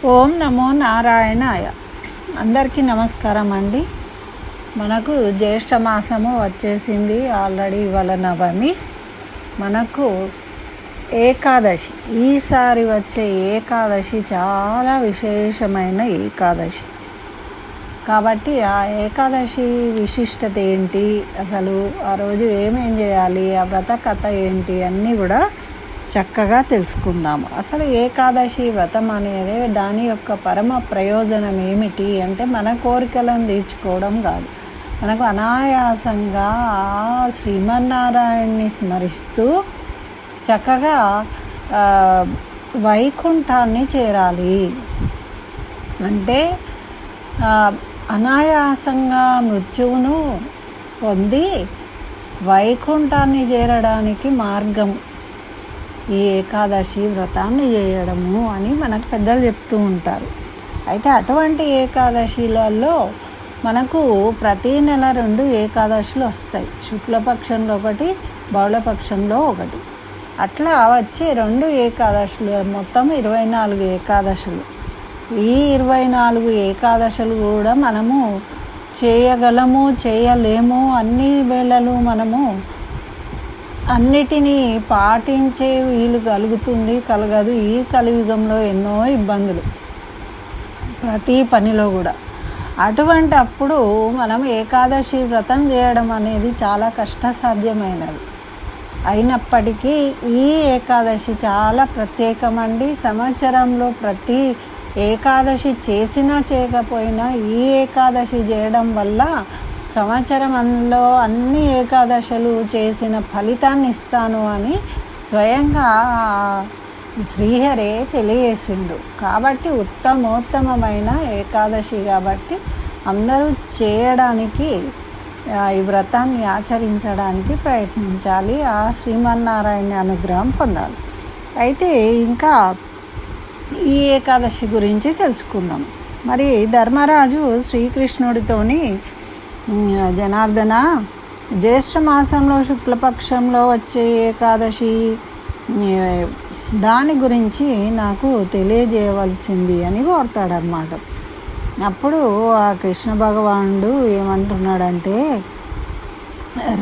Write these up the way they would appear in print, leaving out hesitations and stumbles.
ఓం నమో నారాయణాయ. అందరికీ నమస్కారం అండి. మనకు జ్యేష్ఠ మాసము వచ్చేసింది ఆల్రెడీ. ఇవాళ నవమి. మనకు ఏకాదశి, ఈసారి వచ్చే ఏకాదశి చాలా విశేషమైన ఏకాదశి. కాబట్టి ఆ ఏకాదశి విశిష్టత ఏంటి, అసలు ఆ రోజు ఏమేం చేయాలి, ఆ వ్రత కథ ఏంటి అన్నీ కూడా చక్కగా తెలుసుకుందాము. అసలు ఏకాదశి వ్రతం అనేది దాని యొక్క పరమ ప్రయోజనం ఏమిటి అంటే మన కోరికలను తీర్చుకోవడం కాదు, మనకు అనాయాసంగా ఆ శ్రీమన్నారాయణ్ణి స్మరిస్తూ చక్కగా వైకుంఠాన్ని చేరాలి. అంటే అనాయాసంగా మృత్యువును పొంది వైకుంఠాన్ని చేరడానికి మార్గం ఈ ఏకాదశి వ్రతాన్ని చేయడము అని మనకు పెద్దలు చెప్తూ ఉంటారు. అయితే అటువంటి ఏకాదశిలలో మనకు ప్రతీ నెల 2 ఏకాదశులు వస్తాయి. శుక్లపక్షంలో ఒకటి, బహుళపక్షంలో ఒకటి. అట్లా వచ్చే 2 ఏకాదశులు మొత్తం 24 ఏకాదశులు. ఈ 24 ఏకాదశులు కూడా మనము చేయగలము, చేయలేము. అన్ని వేళలు మనము అన్నిటినీ పాటించే వీలు కలగదు. ఈ కలియుగంలో ఎన్నో ఇబ్బందులు ప్రతి పనిలో కూడా. అటువంటి అప్పుడు మనం ఏకాదశి వ్రతం చేయడం అనేది చాలా కష్టసాధ్యమైనది. అయినప్పటికీ ఈ ఏకాదశి చాలా ప్రత్యేకమండి. సంవత్సరంలో ప్రతి ఏకాదశి చేసినా చేయకపోయినా ఈ ఏకాదశి చేయడం వల్ల సంవత్సరంలో అన్ని ఏకాదశులు చేసిన ఫలితాన్ని ఇస్తాను అని స్వయంగా శ్రీహరే తెలియజేసిండు. కాబట్టి ఉత్తమోత్తమైన ఏకాదశి కాబట్టి అందరూ చేయడానికి, ఈ వ్రతాన్ని ఆచరించడానికి ప్రయత్నించాలి. ఆ శ్రీమన్నారాయణ అనుగ్రహం పొందాలి. అయితే ఇంకా ఈ ఏకాదశి గురించి తెలుసుకుందాం. మరి ధర్మరాజు శ్రీకృష్ణుడితోని, జనార్దన, జ్యేష్ఠ మాసంలో శుక్లపక్షంలో వచ్చే ఏకాదశి దాని గురించి నాకు తెలియజేయవలసింది అని కోరుతాడనమాట. అప్పుడు ఆ కృష్ణ భగవానుడు ఏమంటున్నాడంటే,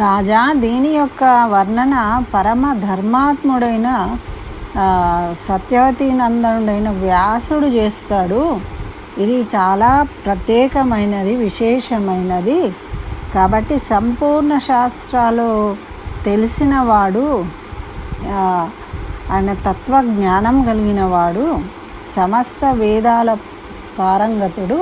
రాజా, దీని యొక్క వర్ణన పరమ ధర్మాత్ముడైన సత్యవతి నందనుడైన వ్యాసుడు చేస్తాడు. ఇది చాలా ప్రత్యేకమైనది, విశేషమైనది. కాబట్టి సంపూర్ణ శాస్త్రాలు తెలిసినవాడు, ఆయన తత్వజ్ఞానం కలిగినవాడు, సమస్త వేదాల పారంగతుడు.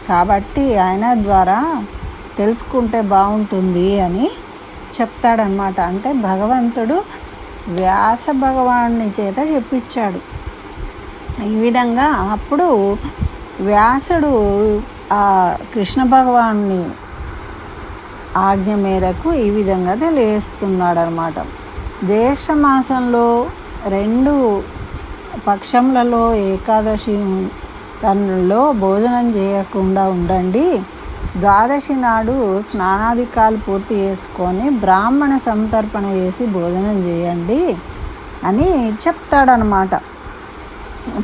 కాబట్టి ఆయన ద్వారా తెలుసుకుంటే బాగుంటుంది అని చెప్తాడనమాట. అంటే భగవంతుడు వ్యాస భగవానుని చేత చెప్పించాడు. ఈ విధంగా అప్పుడు వ్యాసుడు ఆ కృష్ణ భగవానుని ఆజ్ఞ మేరకు ఈ విధంగా తెలియజేస్తున్నాడు అనమాట. జ్యేష్ఠ మాసంలో 2 పక్షములలో ఏకాదశిలో భోజనం చేయకుండా ఉండండి. ద్వాదశి నాడు స్నానాధికాలు పూర్తి చేసుకొని బ్రాహ్మణ సంతర్పణ చేసి భోజనం చేయండి అని చెప్తాడనమాట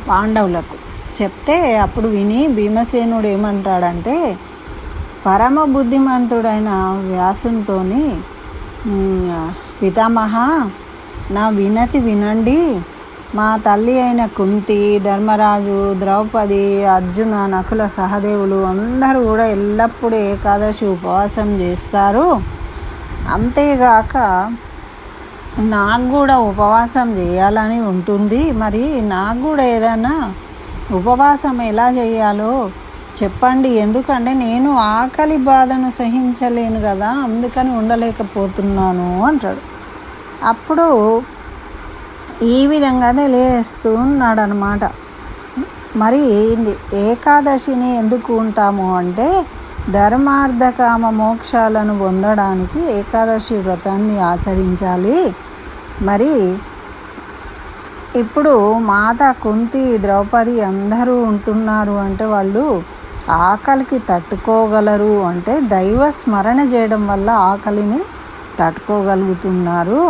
పాండవులకు. చెప్తే అప్పుడు విని భీమసేనుడు ఏమంటాడంటే, పరమ బుద్ధిమంతుడైన వ్యాసునితో, పితామహ, నా వినతి వినండి. మా తల్లి అయిన కుంతి, ధర్మరాజు, ద్రౌపది, అర్జున, నకుల, సహదేవులు అందరూ కూడా ఎల్లప్పుడూ ఏకాదశి ఉపవాసం చేస్తారు. అంతేగాక నాకు కూడా ఉపవాసం చేయాలని ఉంటుంది. మరి నాకు కూడా ఏదైనా ఉపవాసం ఎలా చేయాలో చెప్పండి. ఎందుకంటే నేను ఆకలి బాధను సహించలేను కదా, అందుకని ఉండలేకపోతున్నాను అంటాడు. అప్పుడు ఈ విధంగా తెలియజేస్తూ ఉన్నాడు అనమాట. మరి ఏకాదశిని ఎందుకు ఉంటాము అంటే, ధర్మార్థ కామ మోక్షాలను పొందడానికి ఏకాదశి వ్రతాన్ని ఆచరించాలి. మరి ఇప్పుడు మాత కుంతి, ద్రౌపది అందరూ ఉంటున్నారు అంటే వాళ్ళు ఆకలికి తట్టుకోగలరు. అంటే దైవ స్మరణ చేయడం వల్ల ఆకలిని తట్టుకోగలుగుతున్నారు.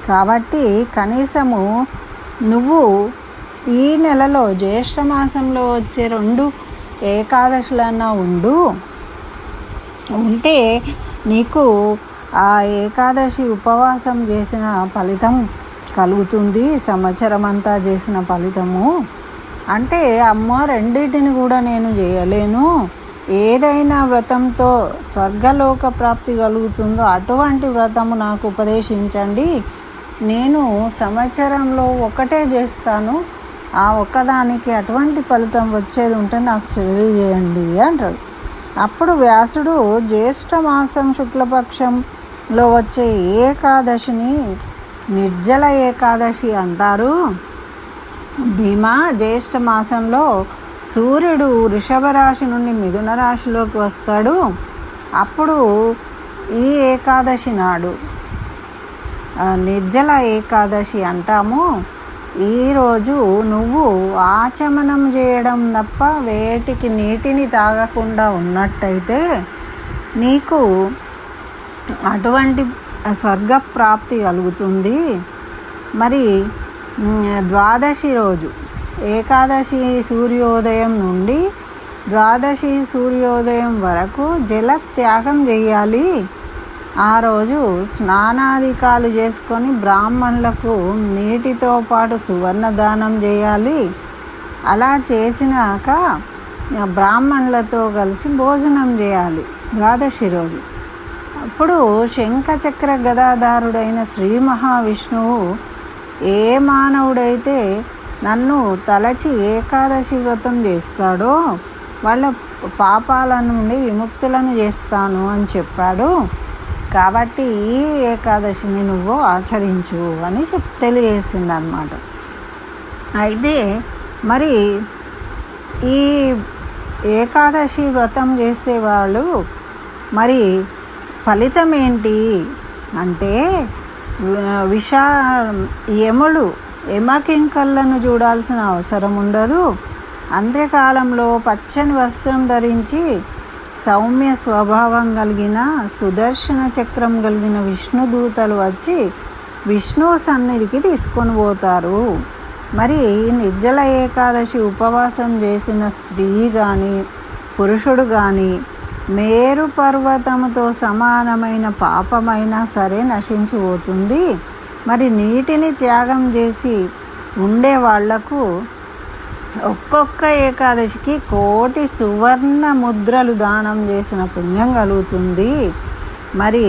కాబట్టి కనీసము నువ్వు ఈ నెలలో జ్యేష్ఠ మాసంలో వచ్చే 2 ఏకాదశులన్నా ఉంటే నీకు ఆ ఏకాదశి ఉపవాసం చేసిన ఫలితం కలుగుతుంది, సంవత్సరం అంతా చేసిన ఫలితము. అంటే అమ్మ రెండింటిని కూడా నేను చేయలేను, ఏదైనా వ్రతంతో స్వర్గలోక ప్రాప్తి కలుగుతుందో అటువంటి వ్రతము నాకు ఉపదేశించండి, నేను సంవత్సరంలో ఒకటే చేస్తాను, ఆ ఒక్కదానికి అటువంటి ఫలితం వచ్చేది ఉంటే నాకు తెలియజేయండి అంటాడు. అప్పుడు వ్యాసుడు జ్యేష్ఠ మాసం శుక్లపక్షంలో వచ్చే ఏకాదశిని నిర్జల ఏకాదశి అంటారు. భీమా, జ్యేష్ఠ మాసంలో సూర్యుడు వృషభ రాశి నుండి మిథున రాశిలోకి వస్తాడు. అప్పుడు ఈ ఏకాదశి నాడు నిర్జల ఏకాదశి అంటాము. ఈరోజు నువ్వు ఆచమనం చేయడం తప్ప వేటికి నీటిని తాగకుండా ఉన్నట్టయితే నీకు అటువంటి స్వర్గప్రాప్తి కలుగుతుంది. మరి ద్వాదశి రోజు ఏకాదశి సూర్యోదయం నుండి ద్వాదశి సూర్యోదయం వరకు జల త్యాగం చేయాలి. ఆ రోజు స్నానాధికాలు చేసుకొని బ్రాహ్మణులకు నీటితో పాటు సువర్ణ దానం చేయాలి. అలా చేసినాక బ్రాహ్మణులతో కలిసి భోజనం చేయాలి ద్వాదశి రోజు. అప్పుడు శంఖచక్ర గదాధారుడైన శ్రీ మహావిష్ణువు ఏ మానవుడైతే నన్ను తలచి ఏకాదశి వ్రతం చేస్తాడో వాళ్ళ పాపాల నుండి విముక్తులను చేస్తాను అని చెప్పాడు. కాబట్టి ఈ ఏకాదశిని నువ్వు ఆచరించు అని తెలియజేసిండు అన్నమాట. అయితే మరి ఈ ఏకాదశి వ్రతం చేసేవాళ్ళు మరి ఫలితం ఏంటి అంటే యమకింకర్లను చూడాల్సిన అవసరం ఉండదు. అంత్యకాలంలో పచ్చని వస్త్రం ధరించి సౌమ్య స్వభావం కలిగిన సుదర్శన చక్రం కలిగిన విష్ణుదూతలు వచ్చి విష్ణు సన్నిధికి తీసుకొని పోతారు. మరి నిర్జల ఏకాదశి ఉపవాసం చేసిన స్త్రీ కానీ పురుషుడు కానీ మేరు పర్వతముతో సమానమైన పాపమైనా సరే నశించిపోతుంది. మరి నీటిని త్యాగం చేసి ఉండే వాళ్లకు ఒక్కొక్క ఏకాదశికి 1,000,000 సువర్ణ ముద్రలు దానం చేసిన పుణ్యం కలుగుతుంది. మరి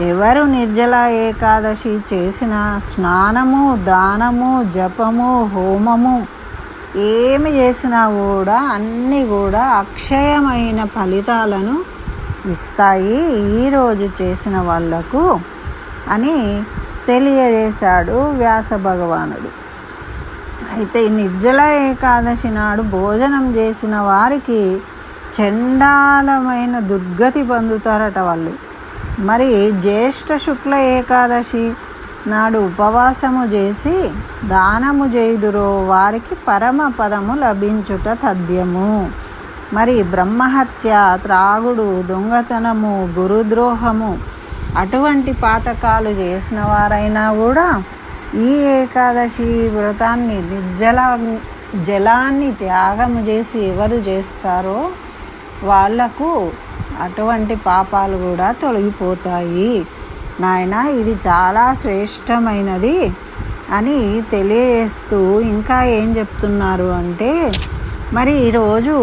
ఎవరు నిర్జల ఏకాదశి చేసిన స్నానము, దానము, జపము, హోమము ఏమి చేసినా కూడా అన్నీ కూడా అక్షయమైన ఫలితాలను ఇస్తాయి ఈరోజు చేసిన వాళ్లకు అని తెలియజేశాడు వ్యాస భగవానుడు. అయితే నిర్జల ఏకాదశి నాడు భోజనం చేసిన వారికి చండాలమైన దుర్గతి పొందుతారట వాళ్ళు. మరి జ్యేష్ఠ శుక్ల ఏకాదశి నాడు ఉపవాసము చేసి దానము చేయుదురో వారికి పరమ పదము లభించుట తథ్యము. మరి బ్రహ్మహత్య, త్రాగుడు, దొంగతనము, గురుద్రోహము అటువంటి పాతకాలు చేసిన వారైనా కూడా ఈ ఏకాదశి వ్రతాన్ని జలాన్ని త్యాగము చేసి ఎవరు చేస్తారో వాళ్లకు అటువంటి పాపాలు కూడా తొలగిపోతాయి నాయన, ఇది చాలా శ్రేష్టమైనది అని తెలియజేస్తూ ఇంకా ఏం చెప్తున్నారు అంటే మరి ఈరోజు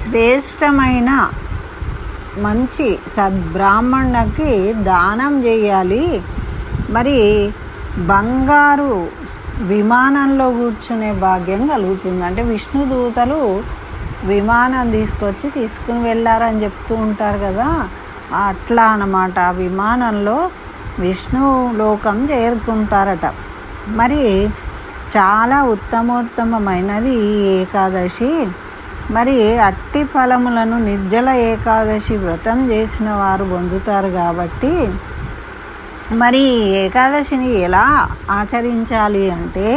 శ్రేష్టమైన మంచి సద్బ్రాహ్మణునికి దానం చేయాలి. మరి బంగారు విమానంలో కూర్చునే భాగ్యం కలుగుతుంది. అంటే విష్ణుదూతలు విమానం తీసుకుని వెళ్ళారని చెప్తూ ఉంటారు కదా, అట్లా అన్నమాట. ఆ విమానంలో విష్ణు లోకం చేరుకుంటారట. మరి చాలా ఉత్తమోత్తమైనది ఈ ఏకాదశి. మరి అట్టి ఫలములను నిర్జల ఏకాదశి వ్రతం చేసిన వారు పొందుతారు. కాబట్టి మరి ఏకాదశిని ఎలా ఆచరించాలి అంటే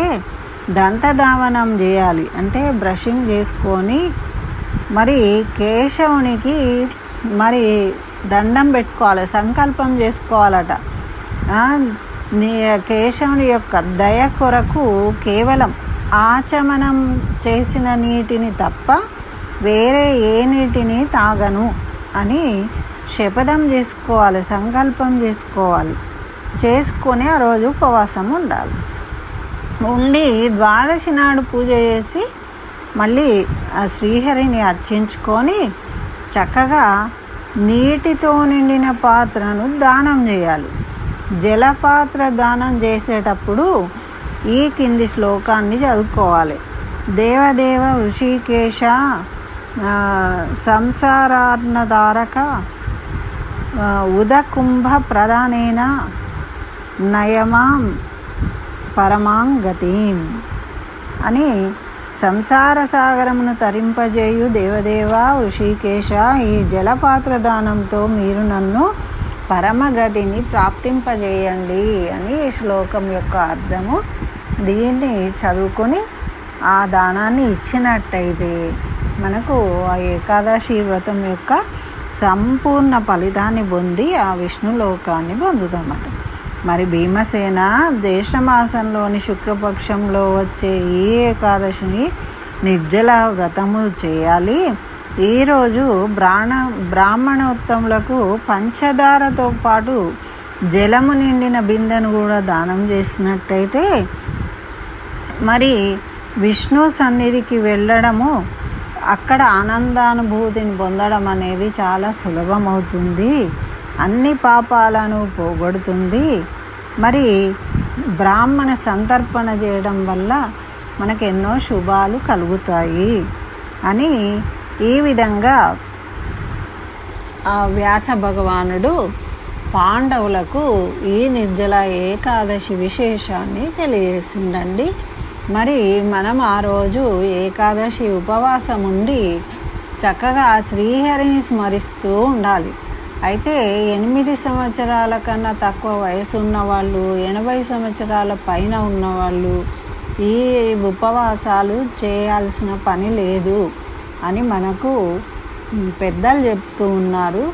దంతధావనం చేయాలి. అంటే బ్రషింగ్ చేసుకొని మరి కేశవునికి మరి దండం పెట్టుకోవాలి, సంకల్పం చేసుకోవాలట. కేశవుని యొక్క దయ కొరకు కేవలం ఆచమనం చేసిన నీటిని తప్ప వేరే ఏ నీటిని తాగను అని శపథం చేసుకోవాలి, సంకల్పం చేసుకోవాలి. చేసుకొని ఆ రోజు ఉపవాసం ఉండాలి. ఉండి ద్వాదశి నాడు పూజ చేసి మళ్ళీ ఆ శ్రీహరిని అర్చించుకొని చక్కగా నీటితో నిండిన పాత్రను దానం చేయాలి. జలపాత్ర దానం చేసేటప్పుడు ఈ కింది శ్లోకాన్ని చదువుకోవాలి. దేవదేవ ఋషికేశ సంసారార్ణధారక ఉదకుంభ ప్రధానేన నయమాం పరమాం గతిం అని సంసార సాగరమును తరింపజేయు దేవదేవ ఋషికేశ, ఈ జలపాత్ర దానంతో మీరు నన్ను పరమగతిని ప్రాప్తింపజేయండి అని ఈ శ్లోకం యొక్క అర్థము. దీన్ని చదువుకొని ఆ దానాన్ని ఇచ్చినట్టయితే మనకు ఆ ఏకాదశి వ్రతం యొక్క సంపూర్ణ ఫలితాన్ని పొంది ఆ విష్ణులోకాన్ని పొందుతామట. మరి భీమసేన జ్యేష్ఠమాసంలోని శుక్లపక్షంలో వచ్చే ఈ ఏకాదశిని నిర్జల వ్రతము చేయాలి. ఈరోజు బ్రాహ్మణోత్తములకు పంచదారతో పాటు జలము నిండిన బిందెను కూడా దానం చేసినట్టయితే మరి విష్ణు సన్నిధికి వెళ్ళడము, అక్కడ ఆనందానుభూతిని పొందడం అనేది చాలా సులభమవుతుంది. అన్ని పాపాలను పోగొడుతుంది. మరి బ్రాహ్మణ సంతర్పణ చేయడం వల్ల మనకు ఎన్నో శుభాలు కలుగుతాయి అని ఈ విధంగా వ్యాస భగవానుడు పాండవులకు ఈ నిర్జల ఏకాదశి విశేషాన్ని తెలియజేసిండండి. మరి మనం ఆ రోజు ఏకాదశి ఉపవాసం ఉండి చక్కగా శ్రీహరిని స్మరిస్తూ ఉండాలి. అయితే 8 సంవత్సరాల కన్నా తక్కువ వయసు ఉన్నవాళ్ళు, 80 సంవత్సరాల పైన ఉన్నవాళ్ళు ఈ ఉపవాసాలు చేయాల్సిన పని లేదు అని మనకు పెద్దలు చెప్తూ ఉన్నారు.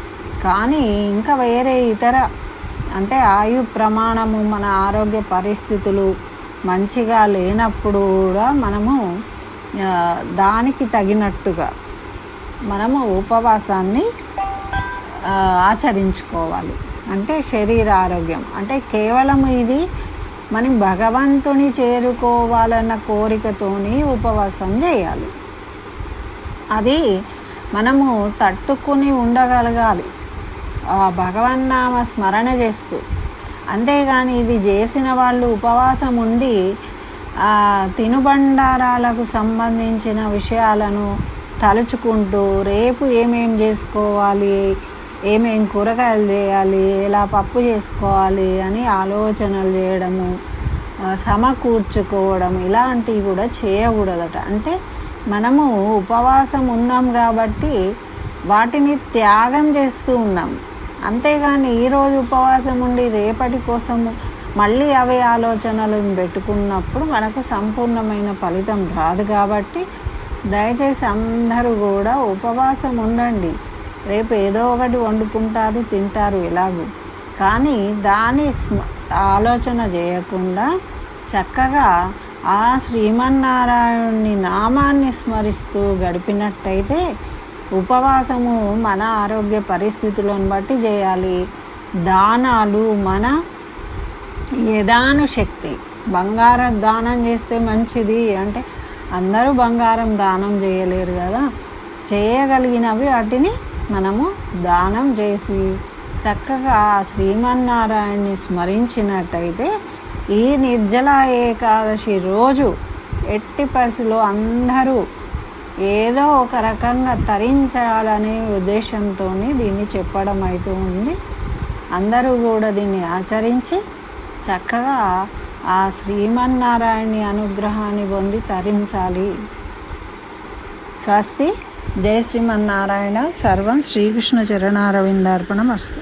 కానీ ఇంకా వేరే ఇతర అంటే ఆయు ప్రమాణము, మన ఆరోగ్య పరిస్థితులు మంచిగా లేనప్పుడు కూడా మనము దానికి తగినట్టుగా మనము ఉపవాసాన్ని ఆచరించుకోవాలి. అంటే శరీర ఆరోగ్యం అంటే కేవలం ఇది మనం భగవంతుని చేరుకోవాలన్న కోరికతోని ఉపవాసం చేయాలి. అది మనము తట్టుకుని ఉండగలగాలి భగవన్నామ స్మరణ చేస్తూ. అంతేగాని ఇది చేసిన వాళ్ళు ఉపవాసం ఉండి తినుబండారాలకు సంబంధించిన విషయాలను తలుచుకుంటూ రేపు ఏమేం చేసుకోవాలి, ఏమేం కూరగాయలు చేయాలి, ఎలా పప్పు చేసుకోవాలి అని ఆలోచనలు చేయడము, సమకూర్చుకోవడం ఇలాంటివి కూడా చేయకూడదట. అంటే మనము ఉపవాసం ఉన్నాం కాబట్టి వాటిని త్యాగం చేస్తూ ఉన్నాం. అంతేగాని ఈరోజు ఉపవాసం ఉండి రేపటి కోసము మళ్ళీ అవే ఆలోచనలను పెట్టుకున్నప్పుడు మనకు సంపూర్ణమైన ఫలితం రాదు. కాబట్టి దయచేసి అందరూ కూడా ఉపవాసం ఉండండి. రేపు ఏదో ఒకటి వండుకుంటారు, తింటారు ఎలాగూ. కానీ దాని ఆలోచన చేయకుండా చక్కగా ఆ శ్రీమన్నారాయణుని నామాన్ని స్మరిస్తూ గడిపినట్టయితే ఉపవాసము మన ఆరోగ్య పరిస్థితులను బట్టి చేయాలి. దానాలు మన యదాను శక్తి. బంగారం దానం చేస్తే మంచిది అంటే అందరూ బంగారం దానం చేయలేరు కదా. చేయగలిగినవి వాటిని మనము దానం చేసి చక్కగా శ్రీమన్నారాయణని స్మరించినట్టయితే ఈ నిర్జల ఏకాదశి రోజు ఎట్టి పరిస్థితిలో అందరూ ఏదో ఒక రకంగా తరించాలనే ఉద్దేశంతో దీన్ని చెప్పడం అవుతూ ఉంది. అందరూ కూడా దీన్ని ఆచరించి చక్కగా ఆ శ్రీమన్నారాయణి అనుగ్రహాన్ని పొంది తరించాలి. స్వస్తి. జయ శ్రీమన్నారాయణ. సర్వం శ్రీకృష్ణ చరణారవిందార్పణమస్తు.